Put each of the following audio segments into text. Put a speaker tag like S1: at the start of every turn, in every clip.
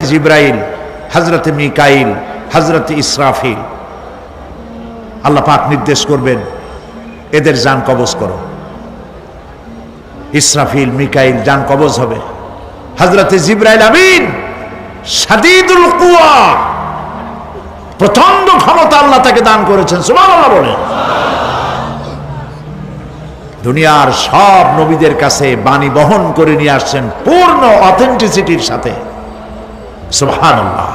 S1: জিব্রাইল, হযরতে মিকাইল, হযরতে ইসরাফিল। আল্লাহ পাক নির্দেশ করবেন, এদের জান কবজ করো। ইসরাফিল, মিকাইল জান কবজ হবে। হযরতে জিব্রাইল আমিন শাদীদুল কুওয়া, প্রচন্ড ক্ষমতা আল্লাহ তাকে দান করেছেন। সুবহানাল্লাহ বলেন। দুনিয়ার সব নবীদের কাছে বাণী বহন করে নিয়ে আসছেন পূর্ণ অথেন্টিসিটির সাথে। সুবহানাল্লাহ।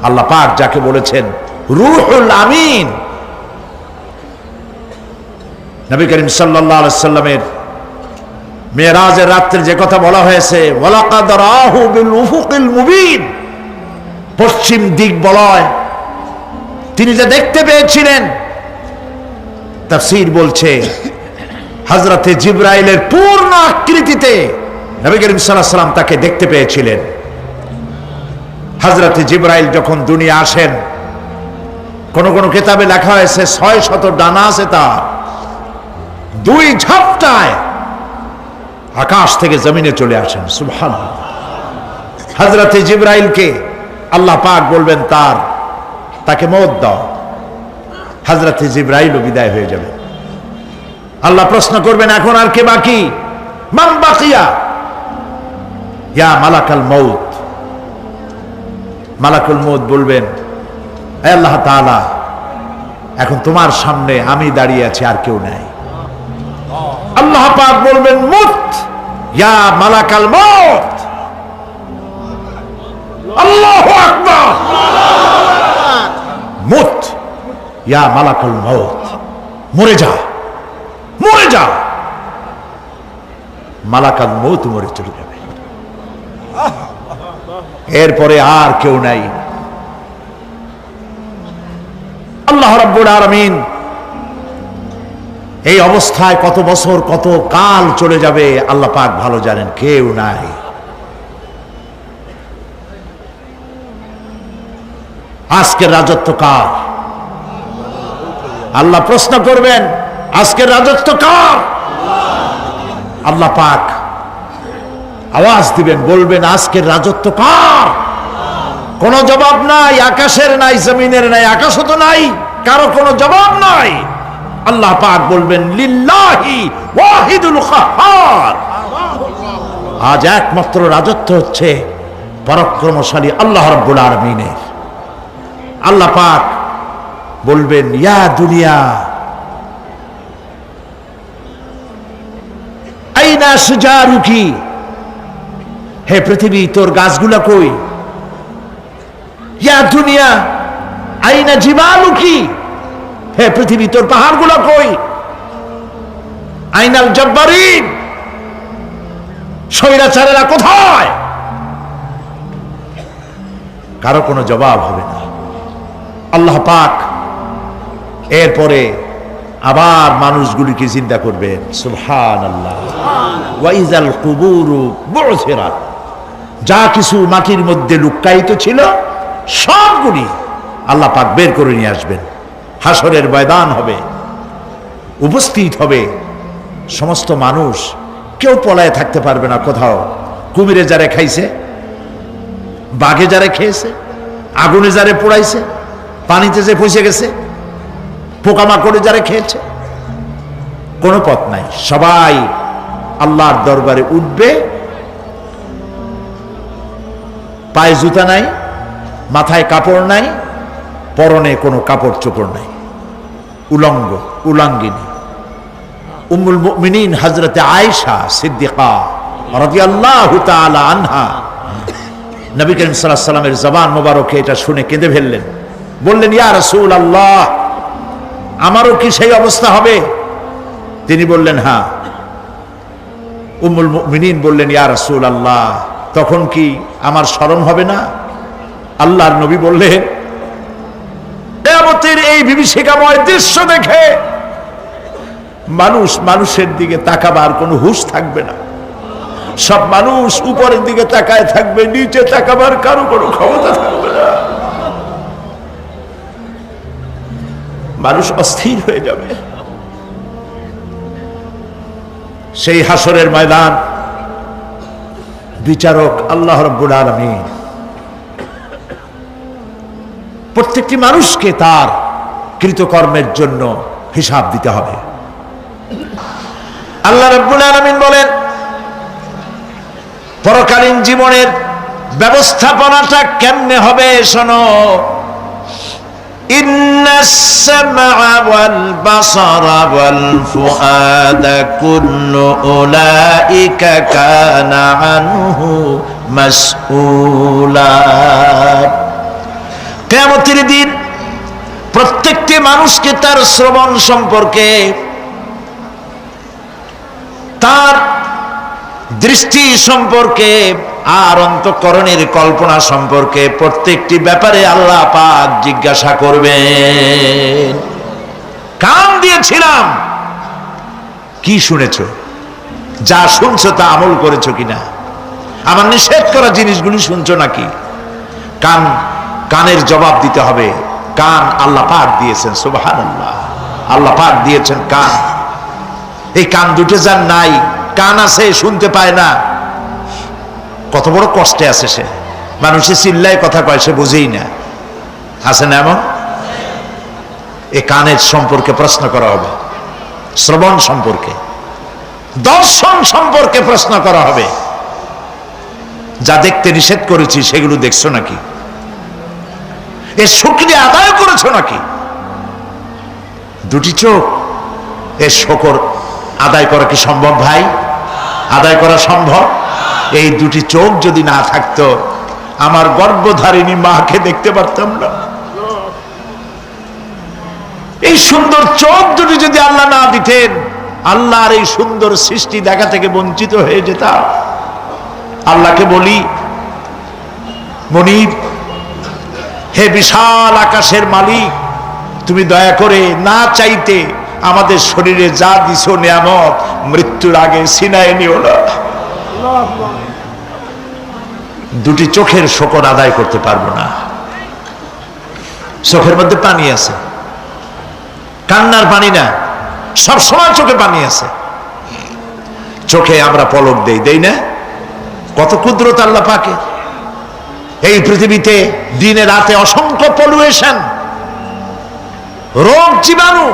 S1: আল্লাহ পাক যাকে বলেছেন রূহুল আমিন, নবী করিম সাল্লাল্লাহু আলাইহি সাল্লামের মেরাজের রাত্রে যে কথা বলা হয়েছে, ওয়ালাকাদ রাহু বিল উফুকিল মুবিন, পশ্চিম দিক বলয় তিনি যা দেখতে পেয়েছিলেন, তাফসীর বলছে হযরতে জিব্রাইলের পূর্ণ আকৃতিতে নবী করিম সাল্লাল্লাহু আলাইহি সাল্লাম তাকে দেখতে পেয়েছিলেন। হযরতে জিব্রাইল যখন দুনিয়া আসেন, কোন কোন কিতাবে লেখা হয়েছে 600 ডানা আছে তার, দুই ঝাপটায় আকাশ থেকে জমিনে চলে আসেন। সুবহানাল্লাহ। হযরতে জিব্রাইলকে আল্লাহ পাক বলবেন তাকে মওত দাও, হযরতে জিব্রাইলও বিদায় হয়ে যাবে। আল্লাহ প্রশ্ন করবেন, এখন আর কে বাকি? মান বাকিয়া ইয়া মালাকাল মউত। মালাকুল মউত বলবেন, হে আল্লাহ তাআলা, এখন তোমার সামনে আমি দাঁড়িয়ে আছি, আর কেউ নাই। আল্লাহ পাক বলবেন, মুত ইয়া মালাকাল মউত। আল্লাহু আকবার। মুত ইয়া মালাকুল মউত, মরে যা, মরে যা। মালাকাল মউত মরে চলে যাবে, এরপরে আর কেউ নাই। আল্লাহ রাব্বুল আলামিন এই অবস্থায় কত বছর কত কাল চলে যাবে আল্লাহ পাক ভালো জানেন, কেউ নাই। আজকের রাজত্ব কার? আল্লাহ প্রশ্ন করবেন, আজকের রাজত্ব কার? আল্লাহ পাক আওয়াজ দিবেন, বলবেন আজকের রাজত্ব কার? কোনো জবাব নাই, আকাশের নাই, জমিনের নাই, আকাশও তো নাই, কারো কোনো জবাব নাই। আল্লাহ পাক বলবেন, লিল্লাহি ওয়াহিদুল কাহ্হার। আজ একমাত্র রাজত্ব হচ্ছে পরাক্রমশালী আল্লাহ রাব্বুল আলামিনের। আল্লাহ পাক বলবেন, ইয়া দুনিয়া আইনা সুজারুকি, হে পৃথিবী তোর গাছগুলা কই? ইয়া দুনিয়া আইনা জিবালুকি, হে পৃথিবী তোর পাহাড়গুলা কই? আইনাল জব্বারিন, স্বৈরাচারেরা কোথায়? কারো কোনো জবাব হবে না। আল্লাহ পাক এরপরে আবার মানুষগুলিকে চিন্তা করবেন। সুবহানাল্লাহ। ওয়া ইযাল কুবুরু বু'থিরাত, যা কিছু মাটির মধ্যে লুক্কায়িত ছিল সবগুলি আল্লাহ পাক বের করে নিয়ে আসবেন। হাসরের ময়দান হবে, উপস্থিত হবে সমস্ত মানুষ, কেউ পলায়ে থাকতে পারবে না কোথাও। কুমিরে যারে খাইছে, বাঘে যারে খেয়েছে, আগুনে যারে পোড়াইছে, পানিতে যে পচে গেছে, পোকামাকড়ে যারা খেয়েছে, কোনো পথ নাই। সবাই আল্লাহর দরবারে উঠবে, পায়ে জুতা নাই, মাথায় কাপড় নাই, পরনে কোনো কাপড় চোপড় নাই, উলঙ্গ উলাঙ্গিনী। উম্মুল মুমিনিন হযরতে আয়েশা সিদ্দিকা রাদিয়াল্লাহু তাআলা আনহা, নবী করিম সাল্লাল্লাহু আলাইহি ওয়াসাল্লামের জবান মোবারকে এটা শুনে কেঁদে ফেললেন। বললেন, ইয়া রাসূলুল্লাহ, আমারও কি সেই অবস্থা হবে? তিনি বললেন, হ্যাঁ। উম্মুল মুমিনিন বললেন, ইয়া রাসূলুল্লাহ, তখন কি আমার শরম হবে না? আল্লাহর নবী বললেন, কিয়ামতের এই বিভীষিকাময় দৃশ্য দেখে মানুষ মানুষের দিকে তাকাবার কোনো হুঁশ থাকবে না। সব মানুষ উপরের দিকে তাকায় থাকবে, নিচে তাকাবার কারো কোনো ক্ষমতা থাকবে না। মানুষ অস্থির হয়ে যাবে। সেই হাসরের ময়দান বিচারক আল্লাহ রাব্বুল আলামিন প্রত্যেকটি মানুষকে তার কৃতকর্মের জন্য হিসাব দিতে হবে। আল্লাহ রাব্বুল আলামিন বলেন, পরকালীন জীবনের ব্যবস্থাপনাটা কেমনে হবে শোনো। ইন্নাস সামআ ওয়াল বাসারা ওয়াল ফুআদা কুল্লু উলাইকা কানা আনহু মাসউলা। কিয়ামতের দিন প্রত্যেকটি মানুষকে তার শ্রবণ সম্পর্কে, তার দৃষ্টি সম্পর্কে, আর অন্তঃকরণের কল্পনা সম্পর্কে প্রত্যেকটি ব্যাপারে আল্লাহ পাক জিজ্ঞাসা করবেন। কান দিয়েছিলাম, কি শুনেছো? যা শুনছো তা আমল করেছো কিনা? আমার নিষেধ করা জিনিসগুলি শুনছো নাকি? কানের জবাব দিতে হবে। কান আল্লাহ পাক দিয়েছেন, সুবহানাল্লাহ। আল্লাহ পাক দিয়েছেন কান। এই কান দুটো যার নাই, কান আছে শুনতে পায় না, কত বড় কষ্টে আছে সে। মানুষে চিল্লায় কথা কয়, সে বুঝেই না। আছে না এমন? এই কানের সম্পর্কে প্রশ্ন করা হবে, শ্রবণ সম্পর্কে, দর্শন সম্পর্কে প্রশ্ন করা হবে। যা দেখতে নিষেধ করেছি সেগুলো দেখছো নাকি? এর শুকরিয়া আদায় করেছো নাকি? দুটি চোখ, এর শুকর আদায় করা কি সম্ভব ভাই? আদায় করা সম্ভব? এই দুটি চোখ যদি না থাকতো, আমার গর্ভধারিণী মাকে দেখতে পারতাম না। এই সুন্দর চোখ দুটি যদি আল্লাহ না দিতেন, আল্লাহর এই সুন্দর সৃষ্টি দেখা থেকে বঞ্চিত হয়ে যেতাম। আল্লাহকে বলি, মনিব, হে বিশাল আকাশের মালিক, তুমি দয়া করে না চাইতে আমাদের শরীরে যা দিছো নিয়ামত, মৃত্যুর আগে ছিনায় নিও না। দুটি চোখের শকর আদায় করতে পারবো না। চোখের মধ্যে পানি আছে, কান্নার পানি না, সবসময় চোখে পানি আছে। চোখে আমরা পলক দেই না? কত কুদরত আল্লাহ পাকে। এই পৃথিবীতে দিনে রাতে অসংখ্য পলুয়েশন, রোগ জীবাণু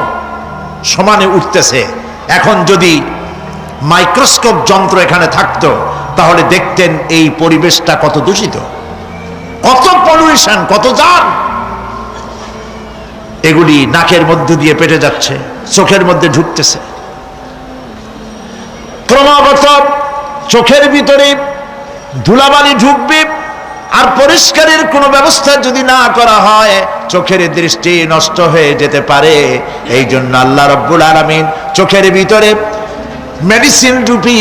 S1: সমানে উঠতেছে। এখন যদি মাইক্রোস্কোপ যন্ত্র এখানে থাকতো, তাহলে দেখতেন এই পরিবেশটা কত দূষিত, কত পলিউশন, কত জাম। এগুলি নাকের মধ্যে দিয়ে পেটে যাচ্ছে, চোখের মধ্যে ঢুকতেছে। ক্রমাগত চোখের ভিতরে ধুলাবালি ঢুকবে, আর পরিষ্কারের কোনো ব্যবস্থা যদি না করা হয়, চোখের দৃষ্টি নষ্ট হয়ে যেতে পারে। এই জন্য আল্লাহ রাব্বুল আলামিন চোখের ভিতরে মেডিসিন রূপী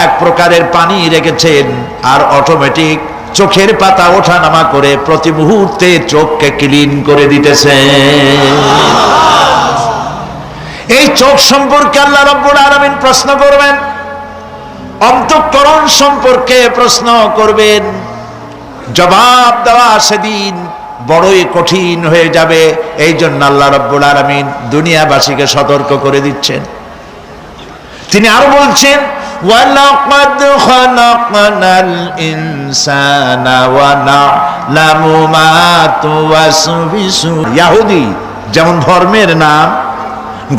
S1: এক প্রকারের পানি রেখেছেন, আর অটোমেটিক চোখের পাতা ওঠানামা করে প্রতি মুহূর্তে চোখকে ক্লিন করে দিতেছে। এই চোখ সম্পর্কে আল্লাহ রাব্বুল আলামিন প্রশ্ন করবেন, অন্তঃকরণ সম্পর্কে প্রশ্ন করবেন। জবাব দেওয়া সেদিন বড়ই কঠিন হয়ে যাবে। এই জন্য আল্লাহ রাব্বুল আলামিন দুনিয়াবাসীকে সতর্ক করে দিচ্ছেন। তিনি আরো বলছেন, ওয়ালাকাদ খালাকনাল ইনসানা ওয়া না'লামু মা তুওয়াসবিসু। ইহুদি যেমন ধর্মের নাম,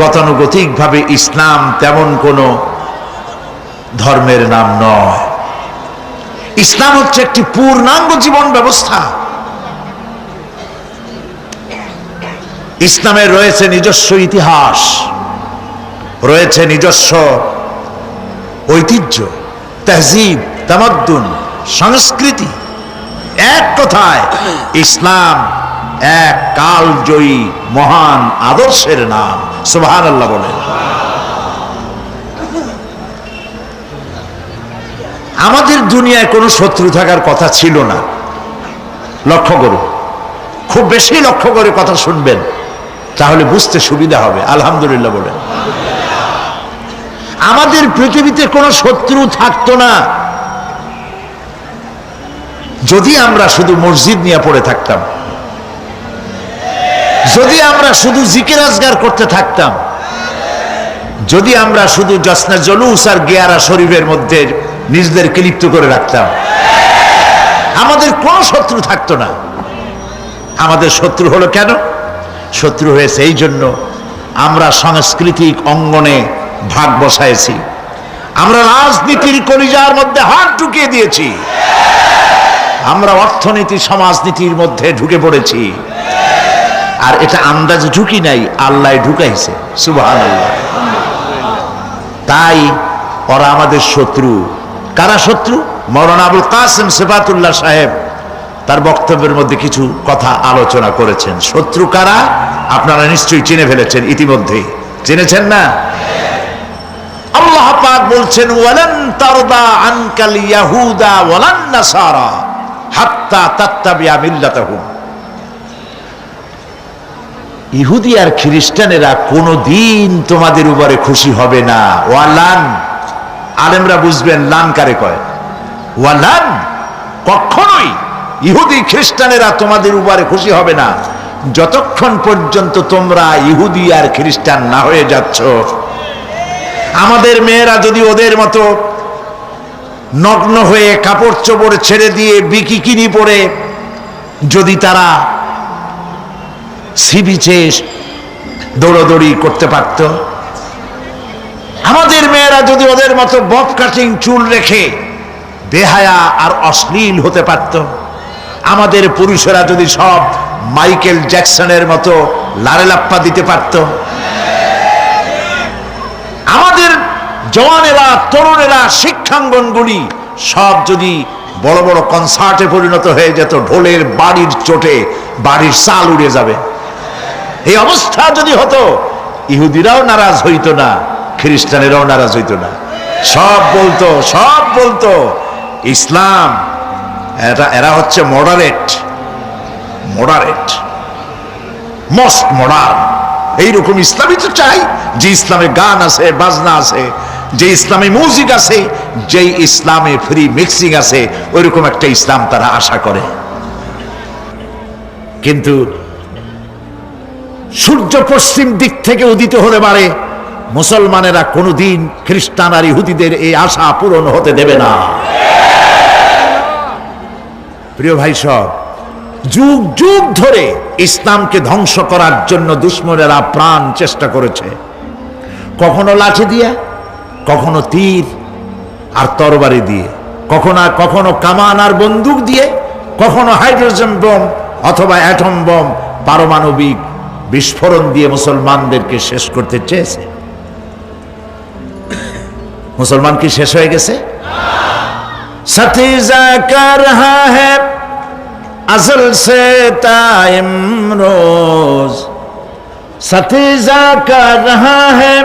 S1: গতানুগতিকভাবে ইসলাম তেমন কোন ধর্মের নাম নয়। ইসলাম হচ্ছে একটি পূর্ণাঙ্গ জীবন ব্যবস্থা। ইসলামের রয়েছে নিজস্ব ইতিহাস, রয়েছে নিজস্ব ঐতিহ্য, তাহজিব, তামাদ্দুন, সংস্কৃতি। এক কথায় ইসলাম এক কালজয়ী মহান আদর্শের নাম। সুবহানাল্লাহ বলেন। আমাদের দুনিয়ায় কোনো শত্রু থাকার কথা ছিল না। লক্ষ্য করুন, খুব বেশি লক্ষ্য করে কথা শুনবেন, তাহলে বুঝতে সুবিধা হবে। আলহামদুলিল্লাহ বলেন। আমাদের পৃথিবীতে কোনো শত্রু থাকতো না যদি আমরা শুধু মসজিদ নিয়ে পড়ে থাকতাম, যদি আমরা শুধু জিকির আজগার করতে থাকতাম, যদি আমরা শুধু জসনা জলুস আর গিয়ারা শরীফের মধ্যে নিজেদেরকে লিপ্ত করে রাখতাম, আমাদের কোনো শত্রু থাকতো না। আমাদের শত্রু হলো কেন? শত্রু হয়েছে এই জন্য আমরা সাংস্কৃতিক অঙ্গনে ভাগ বসাইছি, আমরা রাজনীতির কলিজার মধ্যে হাত ঢুকিয়ে দিয়েছি, আমরা অর্থনীতি সমাজনীতির মধ্যে ঢুকে পড়েছি। আর এটা আন্দাজে ঢুকি নাই, আল্লাহ ঢুকাইছে, সুবহানাল্লাহ। তাই ওরা আমাদের শত্রু। কারা শত্রু? মাওলানা আবুল কাসেম সিফাতুল্লাহ সাহেব তার বক্তব্যের মধ্যে কিছু কথা আলোচনা করেছেন। শত্রু কারা আপনারা নিশ্চয়ই চিনে ফেলেছেন, ইতিমধ্যেই চিনেছেন না? আল্লাহ পাক বলছেন, ওয়ালান তারদা আনকাল ইয়াহুদা ওয়ালান নাসারা হাত্তা তাত্তাবিয়া মিল্লাতাহুম। ইহুদি আর খ্রিস্টানেরা কোনদিন তোমাদের উপরে খুশি হবে না। ওয়ালান, আলেমরা বুঝবেন লান কারে কয়। ওয়ালান, কখনোই ইহুদি খ্রিস্টানেরা তোমাদের উপরে খুশি হবে না যতক্ষণ পর্যন্ত তোমরা ইহুদি আর খ্রিস্টান না হয়ে যাচ্ছ। আমাদের মেয়েরা যদি ওদের মতো নগ্ন হয়ে কাপড় চোপড় ছেড়ে দিয়ে বিকিনি পরে যদি তারা সি বিচে দৌড়াদৌড়ি করতে পারত, আমাদের মেয়েরা যদি ওদের মতো বব কাটিং চুল রেখে বেহায়া আর অশ্লীল হতে পারত, আমাদের পুরুষেরা যদি সব মাইকেল জ্যাকসনের মতো লারেলাপ্পা দিতে পারত, আমাদের জওয়ানেরা তরুণেরা শিক্ষাঙ্গনগুলি সব যদি বড় বড় কনসার্টে পরিণত হয়ে যেত, ঢোলের বাড়ির চোটে বাড়ির চাল উড়ে যাবে, এই অবস্থা যদি হতো, ইহুদিরাও নারাজ হইতো না, খ্রিস্টানেরাও নারাজ হইতো না। সব বলতো ইসলাম এরা হচ্ছে মডারেট, মোস্ট মডার্ন। এইরকম ইসলামই তো চাই, যে ইসলামে গান আছে, বাজনা আছে, যে ইসলামে মিউজিক আছে, যে ইসলামে ফ্রি মিক্সিং আছে, ওইরকম একটা ইসলাম তারা আশা করে। কিন্তু সূর্য পশ্চিম দিক থেকে উদিত হতে পারে, মুসলমানেরা কোনোদিন খ্রিস্টান আর ইহুদিদের এই আশা পূরণ হতে দেবে না। প্রিয় ভাই সব, যুগ যুগ ধরে ইসলামকে ধ্বংস করার জন্য দুশমনেরা প্রাণ চেষ্টা করেছে, কখনো লাঠি দিয়ে, কখনো তীর আর তরবারি দিয়ে, কখনো কামান আর বন্দুক দিয়ে, কখনো হাইড্রোজেন বোম অথবা অ্যাটম বোম, পারমাণবিক বিস্ফোরণ দিয়ে মুসলমানদেরকে শেষ করতে চেয়েছে। মুসলমান কি শেষ হয়ে গেছে? সতীজা কর রহা হ্যায় अज़ल से ता इमरोज़, सतीजा कर रहा है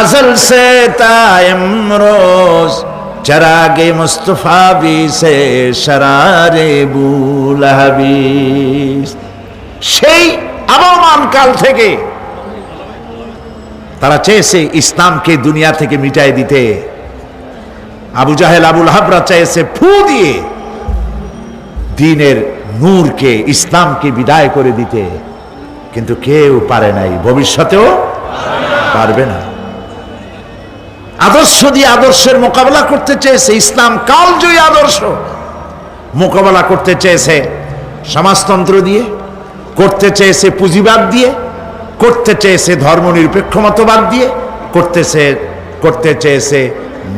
S1: अज़ल से ता इमरोज़, चरागे मुस्तफ़ा भी से शरारे बुलहबी। সেই আবহমান কাল থেকে তারা চেয়েছে ইসলামকে দুনিয়া থেকে মিটাই দিতে। আবু জাহেল, আবু লাহাবরা চেয়েছে ফু দিয়ে দ্বীনের নূরকে, ইসলামকে বিদায় করে দিতে, কিন্তু কেউ পারে নাই, ভবিষ্যতেও পারবে না। আদর্শ দিয়ে আদর্শের মোকাবেলা করতে চেয়েছে, ইসলাম কালজয়ী আদর্শ মোকাবেলা করতে চেয়েছে সমাজতন্ত্র দিয়ে, করতে চেয়েছে পুঁজিবাদ দিয়ে, করতে চেয়েছে ধর্মনিরপেক্ষ মতবাদ দিয়ে, করতে চেয়েছে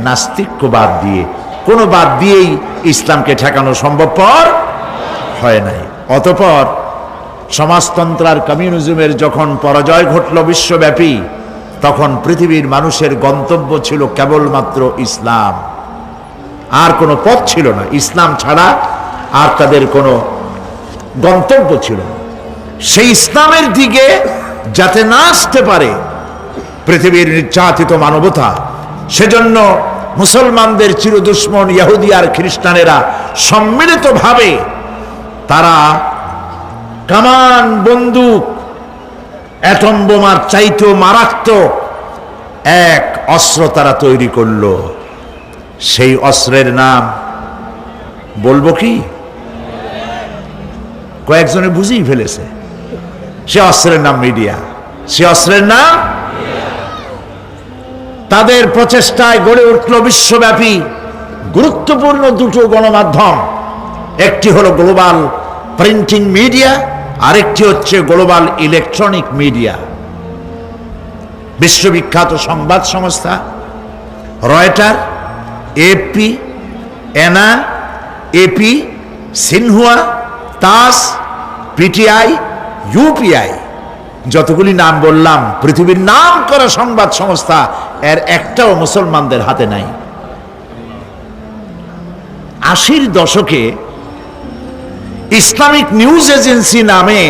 S1: নাস্তিক্যবাদ দিয়ে। কোনো বাদ দিয়েই ইসলামকে ঠেকানো সম্ভবপর হয় নাই। অতঃপর সমাজতন্ত্র আর কমিউনিজমের যখন পরাজয় ঘটল বিশ্বব্যাপী, তখন পৃথিবীর মানুষের গন্তব্য ছিল কেবলমাত্র ইসলাম, আর কোনো পথ ছিল না। ইসলাম ছাড়া আর তাদের কোনো গন্তব্য ছিল না। সেই ইসলামের দিকে যাতে না আসতে পারে পৃথিবীর নির্যাতিত মানবতা, সেজন্য মুসলমানদের চিরদুশ্মন ইহুদি আর খ্রিস্টানেরা সম্মিলিতভাবে তারা কামান, বন্দুক, অ্যাটম বোমার চাইতেও মারাত্মক এক অস্ত্র তারা তৈরি করল। সেই অস্ত্রের নাম বলবো কি? কয়েকজনে বুঝেই ফেলেছে। সে অস্ত্রের নাম মিডিয়া। সে অস্ত্রের নাম, তাদের প্রচেষ্টায় গড়ে উঠল বিশ্বব্যাপী গুরুত্বপূর্ণ দুটো গণমাধ্যম। একটি হলো গ্লোবাল প্রিন্টিং মিডিয়া, আরেকটি হচ্ছে গ্লোবাল ইলেকট্রনিক মিডিয়া, বিশ্ববিখ্যাত সংবাদ সংস্থা রয়টার, এপি, এনা, এপি, সিনহুয়া, তাস, পিটিআই, ইউপিআই, যতগুলি নাম বললাম পৃথিবীর নাম করা সংবাদ সংস্থা, এর একটাও মুসলমানদের হাতে নাই। 80-র দশকে ইসলামিক নিউজ এজেন্সি নামে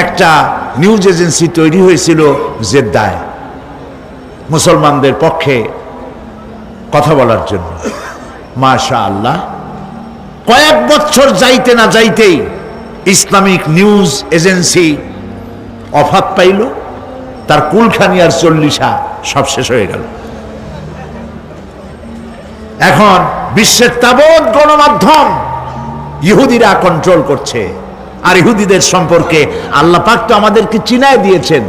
S1: একটা নিউজ এজেন্সি তৈরি হয়েছিল জেদ্দায়, মুসলমানদের পক্ষে কথা বলার জন্য। মাশাআল্লাহ, কয়েক বছর যাইতে না যাইতেই ইসলামিক নিউজ এজেন্সি অফাত পাইল, তার কুলখানি আর চল্লিশা সব শেষ হয়ে গেল। এখন বিশ্বের তাবৎ গণমাধ্যম ইহুদিরা কন্ট্রোল করছে। আর ইহুদিদের সম্পর্কে আল্লাহ পাক তো আমাদেরকে চিনায় দিয়েছেন,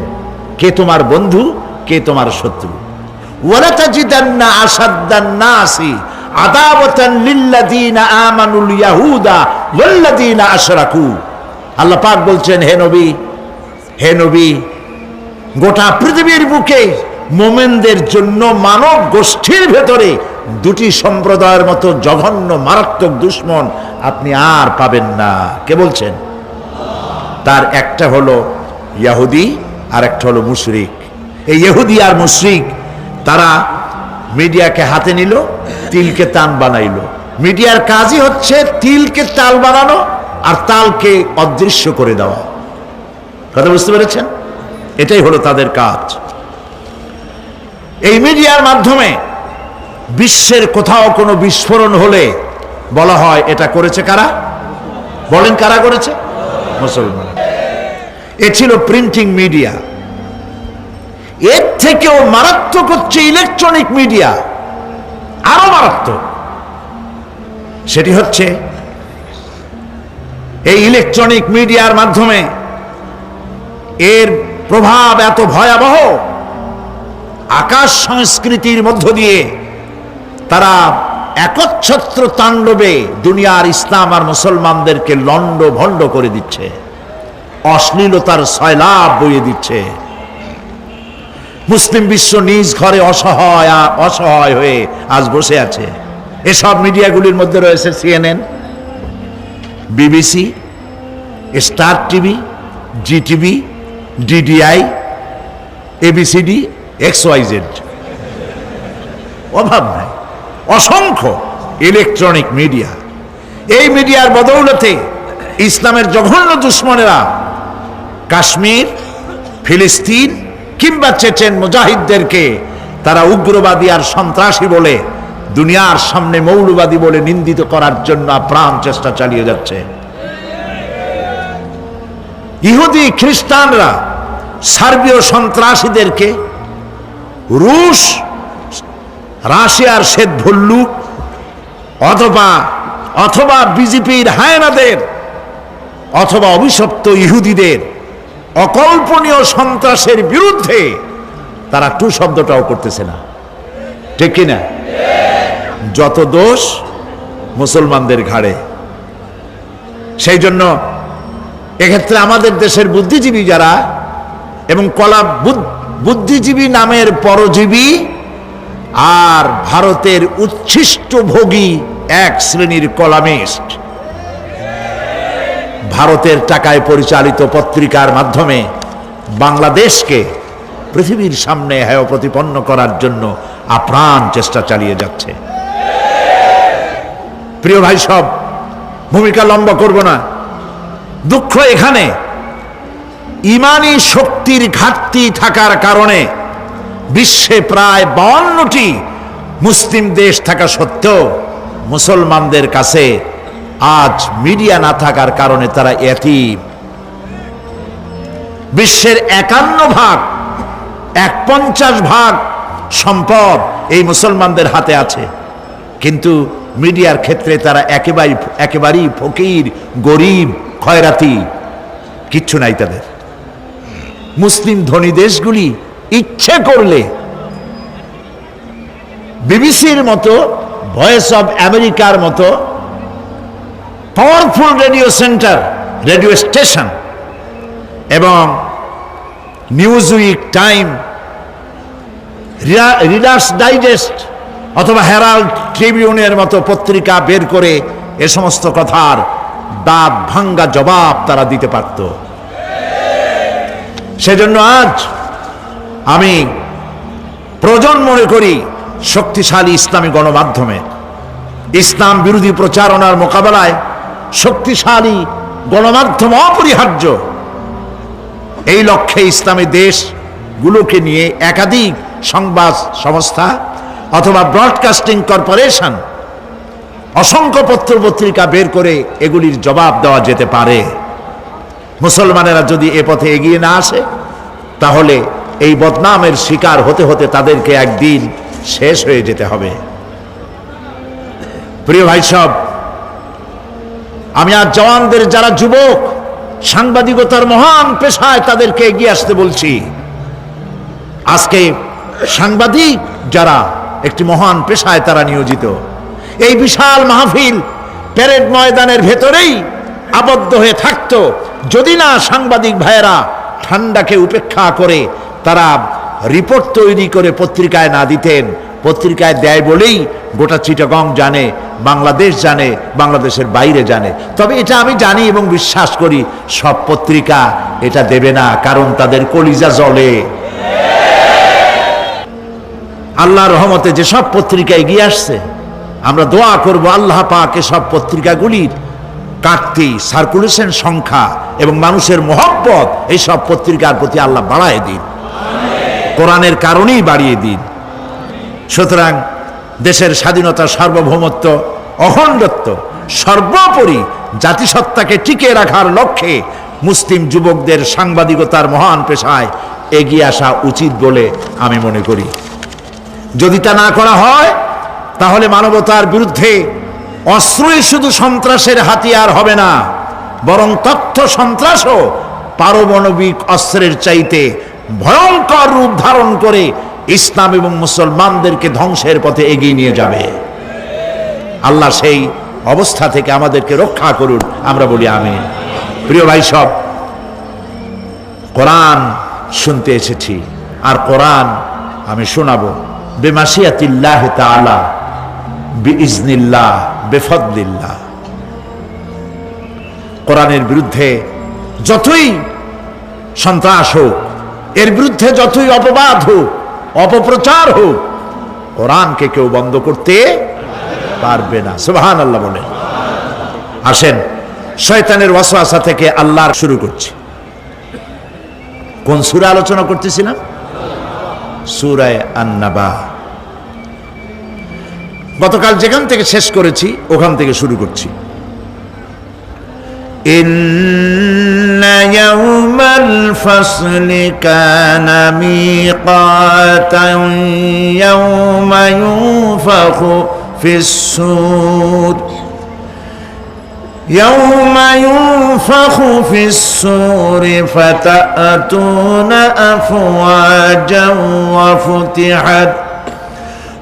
S1: কে তোমার বন্ধু, কে তোমার শত্রু। ওয়ালা তাজিদান্না আশাদ্দান নাসি আদাওয়াতান লিল্লাযিনা আমানুল ইয়াহুদা ওয়াল্লাযিনা আশরাকু। আল্লাহ পাক বলছেন, হে নবী, হে নবী, গোটা পৃথিবীর বুকে মোমেনদের জন্য মানব গোষ্ঠীর ভেতরে দুটি সম্প্রদায়ের মতো জঘন্য মারাত্মক দুশ্মন আপনি আর পাবেন না। কে বলছেন? তার একটা হলো ইহুদি আর একটা হলো মুশরিক। এই ইহুদি আর মুশরিক তারা মিডিয়াকে হাতে নিল, তিলকে তান বানাইলো। মিডিয়ার কাজই হচ্ছে তিলকে তাল বানানো আর তালকে অদৃশ্য করে দেওয়া। কথা বুঝতে পেরেছেন? এটাই হলো তাদের কাজ। এই মিডিয়ার মাধ্যমে বিশ্বের কোথাও কোনো বিস্ফোরণ হলে বলা হয় এটা করেছে কারা? বলেন, কারা করেছে? মুসলমান। এ ছিল প্রিন্টিং মিডিয়া। এর থেকেও মারাত্মক হচ্ছে ইলেকট্রনিক মিডিয়া, আরো মারাত্মক। সেটি হচ্ছে এই ইলেকট্রনিক মিডিয়ার মাধ্যমে এর প্রভাব এত ভয়াবহ, আকাশ সংস্কৃতির মধ্য দিয়ে তারা একচ্ছত্র তাণ্ডবে দুনিয়ার ইসলাম আর মুসলমানদেরকে লন্ড ভন্ড করে দিচ্ছে, অশ্লীলতার সয়লাব বইয়ে দিচ্ছে। মুসলিম বিশ্ব নিজ ঘরে অসহায় হয়ে আজ বসে আছে। এসব মিডিয়াগুলির মধ্যে রয়েছে CNN, BBC, Star TV, Zee TV, DDI, ABCD, XYZ, অভাব নাই, অসংখ্য ইলেকট্রনিক মিডিয়া। এই মিডিয়ার বদৌলতে ইসলামের জঘন্য দুশ্মনেরা কাশ্মীর, ফিলিস্তিন কিংবা চেচেন মুজাহিদদেরকে তারা উগ্রবাদী আর সন্ত্রাসী বলে দুনিয়ার সামনে মৌলবাদী বলে নিন্দিত করার জন্য আপ্রাণ চেষ্টা চালিয়ে যাচ্ছে। ইহুদি খ্রিস্টানরা সার্বীয় সন্ত্রাসীদেরকে, রুশ, রাশিয়ার শ্বেত ভল্লুক অথবা বিজেপির হায়নাদের অথবা অভিশপ্ত ইহুদিদের অকল্পনীয় সন্ত্রাসের বিরুদ্ধে তারা টু শব্দটাও করতেছে না। ঠিক কিনা? যত দোষ মুসলমানদের ঘাড়ে। সেই জন্য এক্ষেত্রে আমাদের দেশের বুদ্ধিজীবী যারা এবং বুদ্ধিজীবী নামের পরজীবী আর ভারতের উচ্ছিষ্ট ভোগী এক শ্রেণীর কলামিস্ট, ভারতের টাকায় পরিচালিত পত্রিকার মাধ্যমে বাংলাদেশকে পৃথিবীর সামনে হেয় প্রতিপন্ন করার জন্য আপ্রাণ চেষ্টা চালিয়ে যাচ্ছে। প্রিয় ভাই, সব ভূমিকা লম্বা করব না। দুঃখ এখানে ইমানি শক্তির ঘাটতি থাকার কারণে বিশ্বে প্রায় 52টি মুসলিম দেশ থাকা সত্ত্বেও মুসলমানদের কাছে আজ মিডিয়া না থাকার কারণে তারা এতিম। বিশ্বের 51 ভাগ সম্পদ এই মুসলমানদের হাতে আছে, কিন্তু মিডিয়ার ক্ষেত্রে তারা একেবারেই ফকির, গরিব, খয়রাতি, কিচ্ছু নাই তাদের। মুসলিম ধনী দেশগুলি ইচ্ছে করলে বিবিসির মতো, ভয়েস অব আমেরিকার মতো powerful radio centre, radio station এবং নিউজউইক, টাইম, রিডার্স ডাইজেস্ট অথবা হেরাল্ড ট্রিবিউনের মতো পত্রিকা বের করে এ সমস্ত কথার দাঁত ভাঙ্গা জবাব তারা দিতে পারত। সেজন্য আজ আমি প্রয়োজন মনে করি শক্তিশালী ইসলামী গণমাধ্যমে ইসলাম বিরোধী প্রচারণার মোকাবেলায় শক্তিশালী গণমাধ্যম অপরিহার্য। এই লক্ষ্যে ইসলামী দেশগুলোকে নিয়ে একাধিক সংবাদ সংস্থা অথবা ব্রডকাস্টিং কর্পোরেশন অসংখ্য পত্র পত্রিকা বের করে এগুলির জবাব দেওয়া যেতে পারে। মুসলমানেরা যদি এ পথে এগিয়ে না আসে তাহলে এই বদনামের শিকার হতে হতে তাদেরকে একদিন শেষ হয়ে যেতে হবে। প্রিয় ভাই সব, আমি আজ জওয়ানদের যারা যুবক সাংবাদিকতার মহান পেশায় তাদেরকে এগিয়ে আসতে বলছি। আজকে সাংবাদিক যারা একটি মহান পেশায় তারা নিয়োজিত, এই বিশাল মাহফিল প্যারেড ময়দানের ভেতরেই আবদ্ধ হয়ে থাকতো যদি না সাংবাদিক ভাইয়েরা ঠান্ডাকে উপেক্ষা করে তারা রিপোর্ট তৈরি করে পত্রিকায় না দিতেন। পত্রিকায় দেয় বলেই গোটা চিটাগং জানে, বাংলাদেশ জানে, বাংলাদেশের বাইরে জানে। তবে এটা আমি জানি এবং বিশ্বাস করি সব পত্রিকা এটা দেবে না, কারণ তাদের কলিজা জ্বলে। আল্লাহর রহমতে যেসব পত্রিকা এগিয়ে আসছে আমরা দোয়া করব আল্লাহ পাক এসব পত্রিকাগুলির কাটতি সার্কুলেশন সংখ্যা এবং মানুষের মহব্বত এইসব পত্রিকার প্রতি আল্লাহ বাড়ায় দিন, কোরআনের কারণেই বাড়িয়ে দিন। সুতরাং দেশের স্বাধীনতা, সার্বভৌমত্ব, অখণ্ডত্ব, সর্বোপরি জাতিসত্তাকে টিকিয়ে রাখার লক্ষ্যে মুসলিম যুবকদের সাংবাদিকতার মহান পেশায় এগিয়ে আসা উচিত বলে আমি মনে করি। যদি তা না করা হয় তাহলে মানবতার বিরুদ্ধে অস্ত্রই শুধু সন্ত্রাসের হাতিয়ার হবে না, বরং তথ্য সন্ত্রাসও পারমাণবিক অস্ত্রের চাইতে ভয়ঙ্কর রূপ ধারণ করে ইসলাম এবং মুসলমানদেরকে ধ্বংসের পথে এগিয়ে নিয়ে যাবে। আল্লাহ সেই অবস্থা থেকে আমাদেরকে রক্ষা করুন, আমরা বলি আমিন। প্রিয় ভাই সব, কোরআন শুনতে এসেছি আর কোরআন আমি শোনাবো বেমাশিয়াতিল্লাহ তাআলা বিইজনিল্লাহ বেফদলিল্লাহ। কোরআনের বিরুদ্ধে যতই সন্ত্রাস হোক, এর বিরুদ্ধে যতই অপবাদ হোক, অপপ্রচার হোক, কোরআনকে কেউ বন্ধ করতে পারবে না। সুবহানাল্লাহ বলেন। আসেন শয়তানের ওয়াসওয়াসা থেকে আল্লাহর শুরু করছি। কোন সূরা আলোচনা করতেছিলাম? সূরা আন-নাবা। গতকাল যেখান থেকে শেষ করেছি ওখান থেকে শুরু করছি। ইন্না ইয়াওমাল ফাসলি কানা মিকাতান ইয়াওমা ইউনফাখু ফিস-সূর يوم ينفخ في الصور فتأتون أفواجا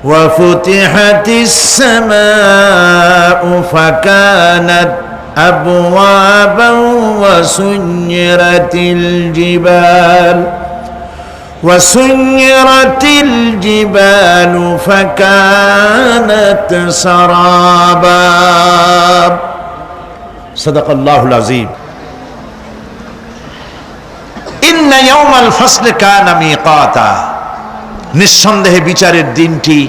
S1: وفتحت السماء فكانت أبوابا وسيرت الجبال فكانت سرابا সাদাকাল্লাহুল আযীম। ইন্না ইয়াওমাল ফাসলি কানা মিকাতা, নিঃসন্দেহে বিচারের দিনটি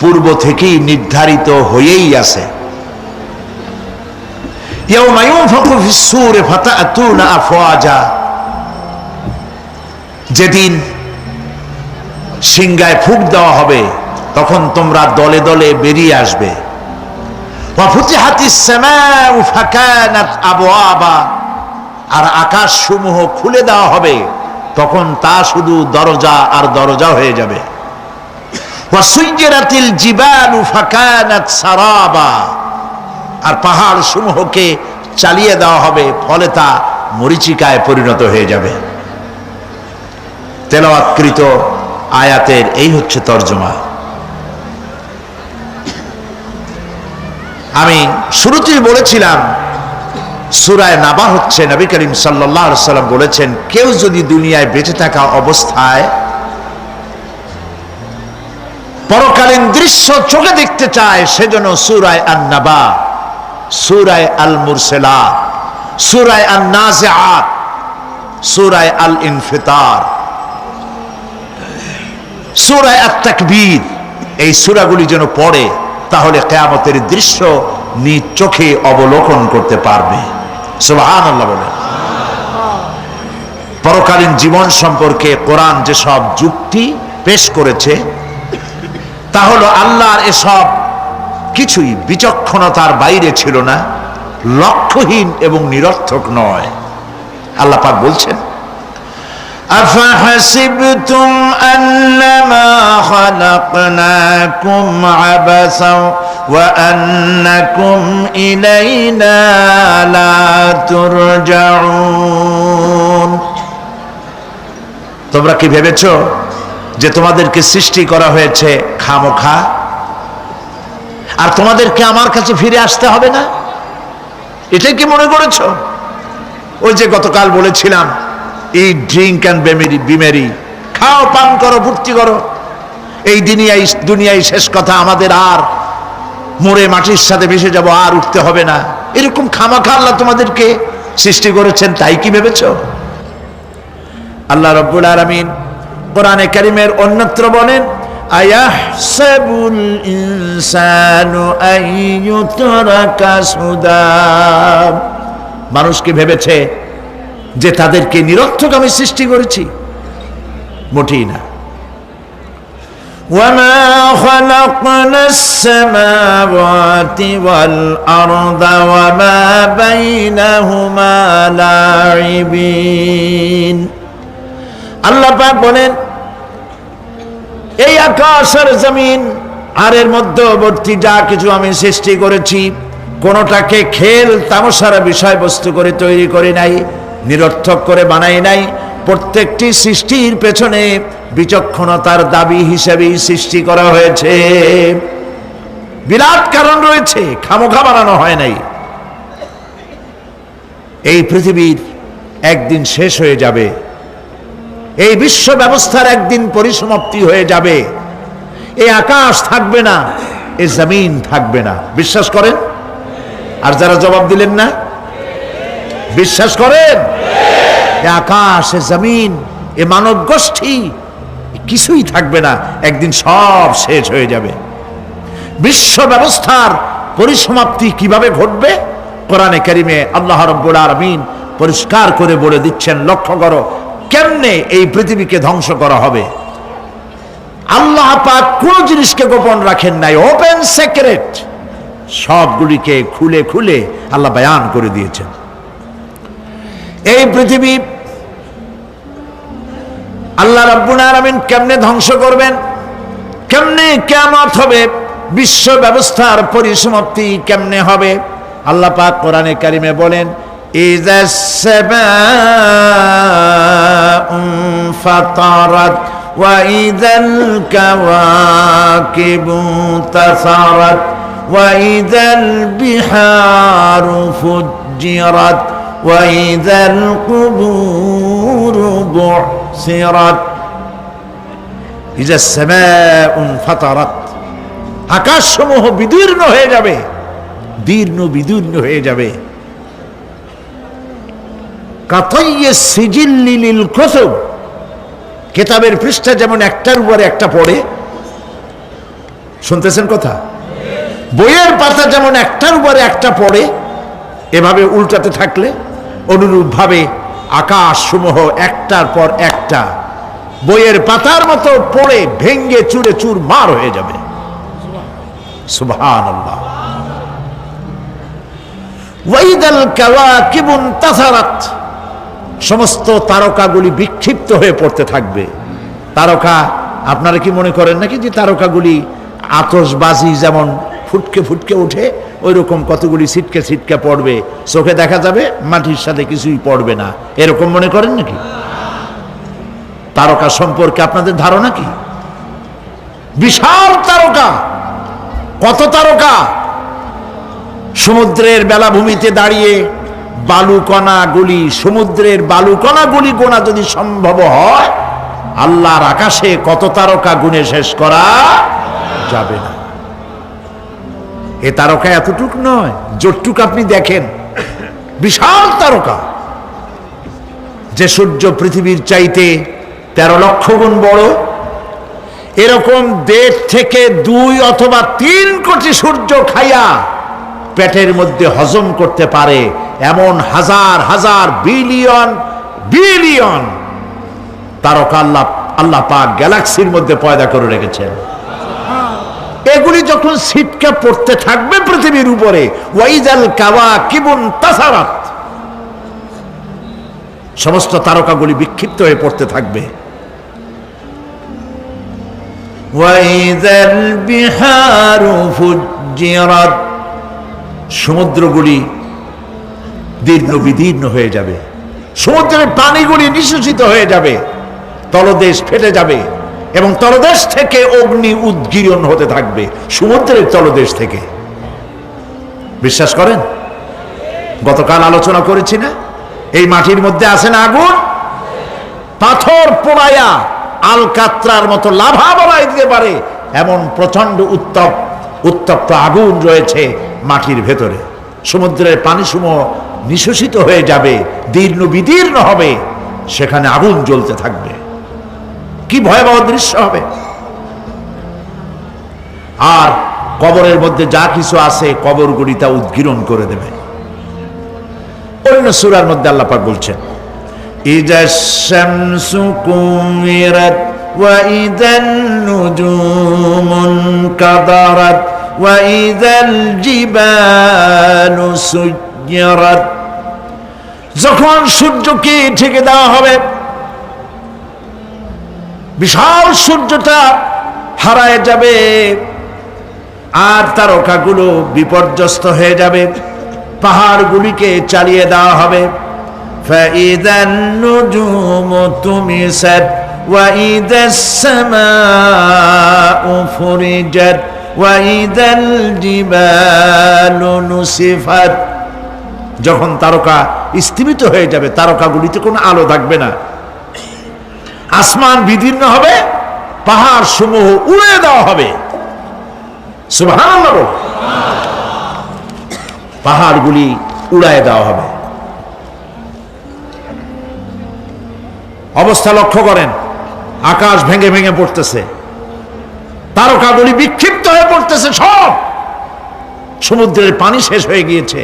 S1: পূর্ব থেকেই নির্ধারিত হয়েই আছে। ইয়াওমা ইউনফাখু ফিস-সূরি ফাতা'তুনা আফওয়াজা, যেদিন সিংহায় ফুঁক দেওয়া হবে তখন তোমরা দলে দলে বেরিয়ে আসবে। আর আকাশ সমূহ খুলে দেওয়া হবে, তখন তা শুধু দরজা আর দরজা হয়ে যাবে। আর পাহাড় সমূহকে চালিয়ে দেওয়া হবে, ফলে তা মরীচিকায় পরিণত হয়ে যাবে। তেলাওয়াতকৃত আয়াতের এই হচ্ছে তর্জমা। আমি শুরুতেই বলেছিলাম সূরা নাবা হচ্ছে, নবী করিম সাল্লাল্লাহু আলাইহি ওয়াসাল্লাম বলেছেন, কেউ যদি দুনিয়ায় বেঁচে থাকা অবস্থায় পরকালীন দৃশ্য চোখে দেখতে চায়, সেজন্য সূরা আন-নাবা, সূরা আল-মুরসালাত, সূরা আন-নাজিআত, সূরা আল-ইনফিতার, সূরা আত-তাকবীর, এই সূরাগুলি যেন পড়ে, তাহলে কিয়ামতের দৃশ্য নিজ চোখে অবলোকন করতে পারবে। সুবহানাল্লাহ বলেন। পরকালীন জীবন সম্পর্কে কোরআন যেসব যুক্তি পেশ করেছে, তা হলো আল্লাহর এসব কিছুই বিচক্ষণতার বাইরে ছিল না, লক্ষ্যহীন এবং নিরর্থক নয়। আল্লাহ পাক বলছেন, আফাহাসিবতুম আন্নামা খালাকনাকুম আবাসা ওয়া আন্নাকুম ইলাইনা লা তুরজাউন। তোমরা কি ভেবেছো যে তোমাদেরকে সৃষ্টি করা হয়েছে খামোখা, আর তোমাদেরকে আমার কাছে ফিরে আসতে হবে না? এটাই কি মনে করেছো? ওই যে গতকাল বলেছিলাম, এই ড্রিঙ্ক অ্যান্ড বিমেরি, খাও, পান করো, ফুর্তি করো, এই দুনিয়ায় শেষ কথা, আমাদের আর মরে মাটির সাথে মিশে যাব, আর উঠতে হবে না, এরকম খামাখা আল্লাহ তোমাদেরকে সৃষ্টি করেছেন, তাই কি ভেবেছো? আল্লাহ রাব্বুল আলামিন কোরআনে কারীমের অন্যত্র বলেন, আয়াহসাবুল ইনসানু আইয়ুতরাকা সুদা। মানুষ কি ভেবেছে যে তাদেরকে নিরর্থক আমি সৃষ্টি করেছি? মোটেই না। ওয়ামা খালাকনাস সামাওয়াতি ওয়াল আরদা ওয়ামা বাইনাহুমা লাইবিন। আল্লাহ পাক বলেন, এই আকাশ আর জমিন আর এর মধ্যবর্তী যা কিছু আমি সৃষ্টি করেছি, কোনোটাকে খেল তামাশার বিষয়বস্তু করে তৈরি করে নাই, নিরর্থক করে বানাই নাই। প্রত্যেকটি সৃষ্টির পেছনে বিচক্ষণতার দাবি হিসেবেই সৃষ্টি করা হয়েছে, বিরাট কারণ রয়েছে, খামোখা বানানো হয় নাই। এই পৃথিবীর একদিন শেষ হয়ে যাবে, এই বিশ্ব ব্যবস্থার একদিন পরিসমাপ্তি হয়ে যাবে, এই আকাশ থাকবে না, এই জমিন থাকবে না। বিশ্বাস করেন? আর যারা জবাব দিলেন না, বিশ্বাস করেন? এই আকাশ, এ জমিন, এ মানব গোষ্ঠী কিছুই থাকবে না, একদিন সব শেষ হয়ে যাবে। বিশ্ব ব্যবস্থার পরিসমাপ্তি কিভাবে ঘটবে? কোরআনে কারিমে আল্লাহ রাব্বুল আলামিন পরিষ্কার করে বলে দিচ্ছেন, লক্ষ্য করো কেমনে এই পৃথিবীকে ধ্বংস করা হবে। আল্লাহ পাক কোন জিনিসকে গোপন রাখেন নাই, ওপেন সিক্রেট, সবগুলিকে খুলে খুলে আল্লাহ বয়ান করে দিয়েছেন। এই পৃথিবী আল্লাহ রাব্বুল আলামিন কেমনে ধ্বংস করবেন, কেমনে কিয়ামত হবে, বিশ্ব ব্যবস্থার পরিসমাপ্তি কেমনে হবে, আল্লাহ পাক কোরআনে কারিমে বলেন, ইযাস সামাউ ফাতারাত ওয়া ইযাল কাওয়াকিবু তাসারাত ওয়া ইযাল বিহারু ফুজ্জিরাত ওয়া ইযাল কুবুরু বুসিরাত। ইযাস সামাউ ফাতারাত, আকাশসমূহ বিদীর্ণ হয়ে যাবে, বিদীর্ণ হয়ে যাবে। কাতাইয়িস সিজিল্লি লিল কুতুব, কিতাবের পৃষ্ঠা যেমন একটার উপরে একটা পড়ে, শুনতেছেন কথা? বইয়ের পাতা যেমন একটার উপরে একটা পড়ে, এভাবে উল্টাতে থাকলে অনুরূপভাবে আকাশ সমূহ একটার পর একটা বইয়ের পাতার মতো পড়ে ভেঙ্গে চুরে চুরমার হয়ে যাবে। সুবহানাল্লাহ। ওয়াইদাল কাওয়াকিবু তাসারাত, সমস্ত তারকাগুলি বিক্ষিপ্ত হয়ে পড়তে থাকবে। তারকা, আপনারা কি মনে করেন নাকি যে তারকাগুলি আতশবাজি যেমন ফুটকে ফুটকে ওঠে, ওই রকম কতগুলি ছিটকে ছিটকে পড়বে, চোখে দেখা যাবে, মাটির সাথে কিছুই পড়বে না, এরকম মনে করেন নাকি? তারকা সম্পর্কে আপনাদের ধারণা কি? বিশাল তারকা, কত তারকা সমুদ্রের বেলাভূমিতে দাঁড়িয়ে বালুকণাগুলি, সমুদ্রের বালুকণাগুলি গোনা যদি সম্ভব হয়, আল্লাহর আকাশে কত তারকা গুণে শেষ করা যাবে না। এ তারকা এতটুক নয়, যতটুক আপনি দেখেন বিশাল তারকা, যে সূর্য পৃথিবীর চাইতে 13 লক্ষ গুণ বড়, এরকম 1.5 থেকে 2 অথবা 3 কোটি সূর্য খাইয়া পেটের মধ্যে হজম করতে পারে এমন হাজার হাজার বিলিয়ন বিলিয়ন তারকা আল্লাহ পাক গ্যালাক্সির মধ্যে পয়দা করে রেখেছেন। এগুলি যখন ছিটকে পড়তে থাকবে পৃথিবীর উপরে, ওয়াইজাল কাওয়াকিবুন তাসারাত, সমস্ত তারকাগুলি বিক্ষিপ্ত হয়ে পড়তে থাকবে। ওয়াইজাল বিহারু ফুজ্জিরাত, সমুদ্রগুলি দীর্ণ বিদীর্ণ হয়ে যাবে, সমুদ্রের পানিগুলি নিঃশেষিত হয়ে যাবে, তলদেশ ফেটে যাবে এবং তলদেশ থেকে অগ্নি উদ্গীরণ হতে থাকবে, সমুদ্রের তলদেশ থেকে। বিশ্বাস করেন? গতকাল আলোচনা করেছি না, এই মাটির মধ্যে আছে না আগুন, পাথর পোড়ায়া আলকাত্রার মতো লাভা বানাই দিতে পারে এমন প্রচন্ড উত্তপ্ত আগুন রয়েছে মাটির ভেতরে। সমুদ্রের পানিসমূহ নিঃশেষিত হয়ে যাবে, দীর্ণ বিদীর্ণ হবে, সেখানে আগুন জ্বলতে থাকবে। কি ভয়াবহ দৃশ্য হবে! আর কবরের মধ্যে যা কিছু আছে কবরগুলি তা উদ্গীরণ করে দেবে। অন্য সূরার মধ্যে আল্লাহ পাক বলছেন, ইযাশ শামসু কুমিরাত ওয়া ইযান নুজুমুন কাদারাত ওয়া ইযাল জিবালু সুজ্জিরাত, যখন সূর্যকে ঢেকে দেওয়া হবে, বিশাল সূর্যটা হারায় যাবে আর তারকাগুলো বিপর্যস্ত হয়ে যাবে, পাহাড়গুলিকে চালিয়ে দেওয়া হবে। ফাইযান নুজুমু তুমিসাত ওয়া ইযাস সামাউ ফুরিজাত ওয়া ইযাল জিবালু নুসিফাত, যখন তারকা স্থিমিত হয়ে যাবে, তারকাগুলিতে কোনো আলো থাকবে না, আসমান বিদীর্ণ হবে, পাহাড় সমূহ উড়ে দেওয়া হবে। সুবহানাল্লাহ, পাহাড়গুলি উড়ায় দেওয়া হবে। অবস্থা লক্ষ্য করেন, আকাশ ভেঙে ভেঙে পড়তেছে, তারকাগুলি বিক্ষিপ্ত হয়ে পড়তেছে, সব সমুদ্রের পানি শেষ হয়ে গিয়েছে,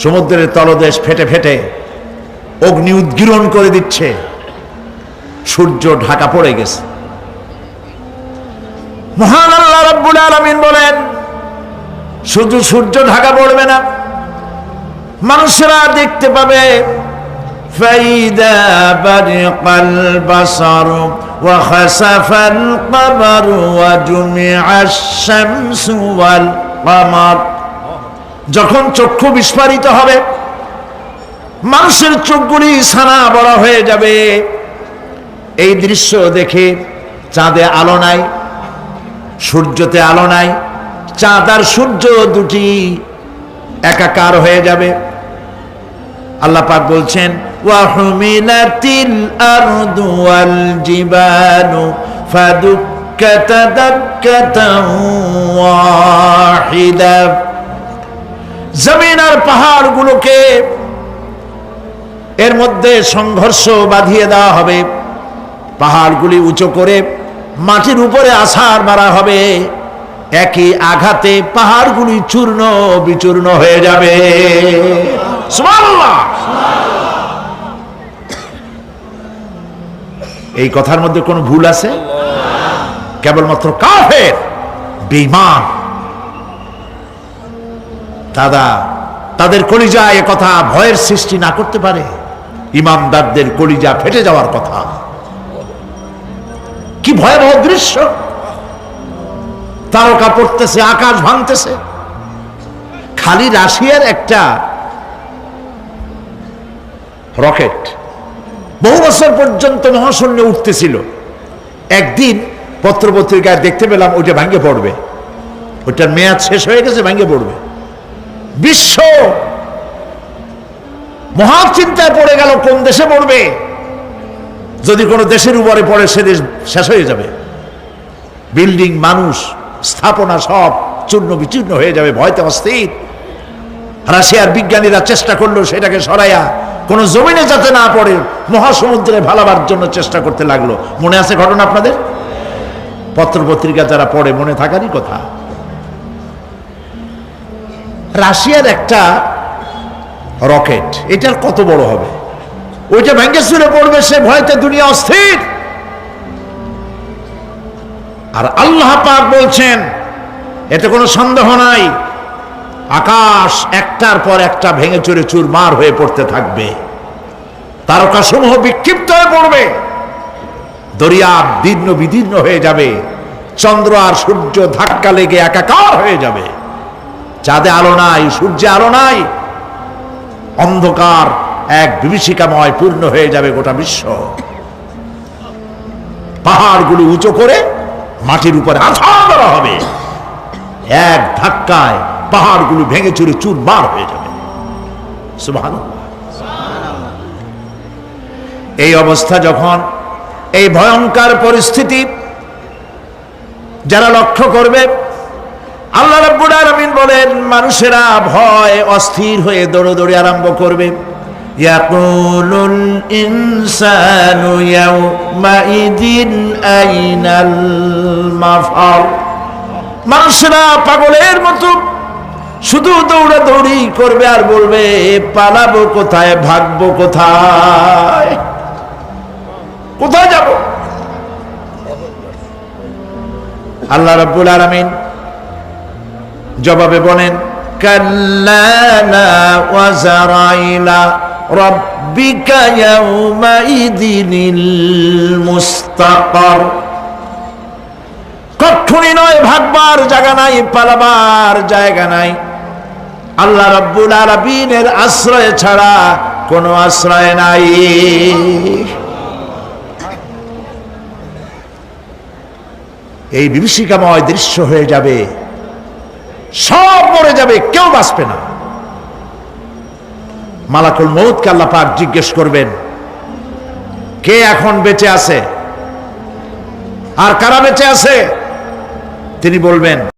S1: সমুদ্রের তলদেশ ফেটে ফেটে অগ্নি উদ্গীরণ করে দিচ্ছে, সূর্য ঢাকা পড়ে গেছে। মহান আল্লাহ রাব্বুল আলামিন বলেন, শুধু সূর্য ঢাকা পড়বে না, মানুষেরা দেখতে পাবে ফাইদা বারিকাল বাসারু ওয়া খাসাফাল কমারু ওয়া জুমিআশ শামসু ওয়াল কমার, যখন চক্ষু বিস্ফারিত হবে, মানুষের চোখগুলি ছানা বড় হয়ে যাবে। এই দৃশ্য দেখে চাঁদে আলো নাই, সূর্যতে আলো নাই, চাঁদ আর সূর্য দুটি একাকার হয়ে যাবে। আল্লাহ পাক বলছেন, ওয়া হুমিলাতিল আরদু ওয়াল জিবালু ফাদুক্কাতা দাক্কাতান ওয়াহিদা, জমিন আর পাহাড়গুলোকে এর মধ্যে সংঘর্ষ বাঁধিয়ে দেওয়া হবে, পাহাড়গুলি উঁচু করে মাটির উপরে আছাড় মারা হবে, একই আঘাতে পাহাড়গুলি চূর্ণ বিচূর্ণ হয়ে যাবে। সুবহানাল্লাহ, এই কথার মধ্যে কোনো ভুল আছে? কেবলমাত্র কাফের বেঈমান তাদের কলিজায় এ কথা ভয়ের সৃষ্টি না করতে পারে? ইমানদারদের কলিজা ফেটে যাওয়ার কথা। কি ভয়াবহ দৃশ্য! তারকা পড়তেছে, আকাশ ভাঙতেছে। খালি রাশিয়ার একটা রকেট বহু বছর পর্যন্ত মহাশূন্যে উঠতেছিল, একদিন পত্রপত্রিকায় দেখতে পেলাম ওইটা ভাঙে পড়বে, ওইটার মেয়াদ শেষ হয়ে গেছে, ভাঙে পড়বে। বিশ্ব মহা চিন্তায় পড়ে গেল কোন দেশে পড়বে। যদি কোনো দেশের উপরে পড়ে সে দেশ শেষ হয়ে যাবে, বিল্ডিং, মানুষ, স্থাপনা সব চূর্ণ বিচূর্ণ হয়ে যাবে, ভয়তে অস্থির। রাশিয়ার বিজ্ঞানীরা চেষ্টা করলো সেটাকে সরাইয়া কোন জমিনে যাতে না পড়ে মহাসমুদ্রে ভালাবার জন্য চেষ্টা করতে লাগলো। মনে আছে ঘটনা আপনাদের? পত্র পত্রিকা যারা পড়ে মনে থাকারই কথা। রাশিয়ার একটা রকেট, এটার কত বড় হবে, ওইটা ভেঙে চুরে পড়বে, সে ভয়তে দুনিয়া অস্থির। আর আল্লাহ পাক বলছেন এতে কোনো সন্দেহ নাই, আকাশ একটার পর একটা ভেঙে চুরে চুরমার হয়ে পড়তে থাকবে, তারকাসমূহ বিক্ষিপ্ত হয়ে পড়বে, দরিয়া দীর্ণ বিদীর্ণ হয়ে যাবে, চন্দ্র আর সূর্য ধাক্কা লেগে একাকার হয়ে যাবে, চাঁদে আলো নাই, সূর্যে আলো নাই, অন্ধকার এক বিভীষিকাময় পূর্ণ হয়ে যাবে গোটা বিশ্ব। পাহাড়গুলো উঁচু করে মাটির উপরে আছাড় করা হবে, এক ধাক্কায় পাহাড়গুলো ভেঙে চুরে চুরমার হয়ে যাবে। সুবহানাল্লাহ। এই অবস্থা যখন, এই ভয়ঙ্কর পরিস্থিতি যারা লক্ষ্য করবে, আল্লাহ রাব্বুল আলামিন বলেন মানুষেরা ভয় অস্থির হয়ে দৌড়াদৌড়ি আরম্ভ করবে। ইয়াকুলুল ইনসানু ইয়াউমাইদিন আইনাল মাফার। মানুষেরা পাগলের মতো শুধু দৌড়াদৌড়ি করবে আর বলবে পালাবো কোথায়, ভাগবো কোথায়, কোথায় যাব? আল্লাহ রাব্বুল আলামিন জবাবে বলেন কাল্লা লা ওয়াজারাইলা রাব্বিকা ইয়াউমাইদিনিল মুস্তাকার। কখনই নয়, ভাগবার জায়গা নাই, পালাবার জায়গা নাই। আল্লাহ রাব্বুল আলামিনের আশ্রয় ছাড়া কোনো আশ্রয় নাই। এই বিভীষিকাময় দৃশ্য হয়ে যাবে, সব মরে যাবে, কেউ বাঁচবে না। মালাকুল মউতকে আল্লাহ পাক জিজ্ঞেস করবেন কে এখন বেঁচে আছে আর কারা বেঁচে আছে। তিনি বলবেন